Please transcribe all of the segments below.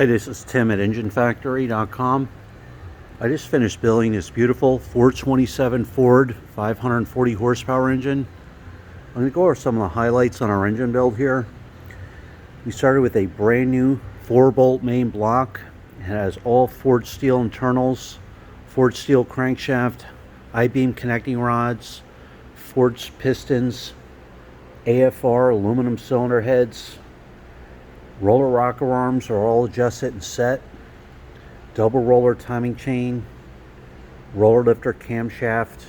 Hi, this is Tim at EngineFactory.com. I just finished building this beautiful 427 Ford 540 horsepower engine. I'm going to go over some of the highlights on our engine build here. We started with a brand new 4-bolt main block. It has all forged steel internals, forged steel crankshaft, I-beam connecting rods, forged pistons, AFR aluminum cylinder heads. Roller rocker arms are all adjusted and set. Double roller timing chain. Roller lifter camshaft.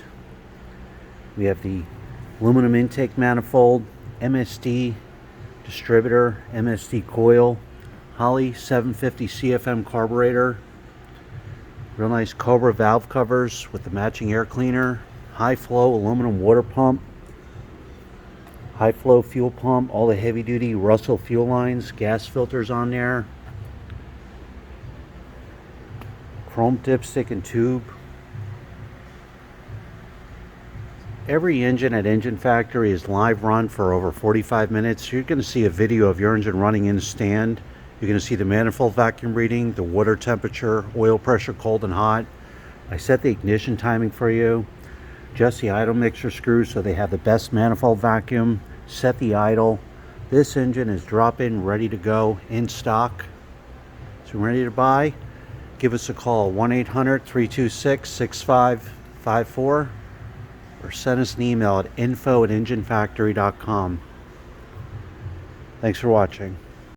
We have the aluminum intake manifold, MSD distributor, MSD coil, Holley 750 CFM carburetor. Real nice Cobra valve covers with the matching air cleaner. High flow aluminum water pump. High flow fuel pump, all the heavy duty Russell fuel lines, gas filters on there. Chrome dipstick and tube. Every engine at Engine Factory is live run for over 45 minutes. You're going to see a video of your engine running in the stand. You're going to see the manifold vacuum reading, the water temperature, oil pressure, cold and hot. I set the ignition timing for you. Adjust the idle mixer screws so they have the best manifold vacuum. Set the idle. This engine is drop-in, ready to go, in stock. So ready to buy? Give us a call, 1-800-326-6554, or send us an email at info@enginefactory.com. Thanks for watching.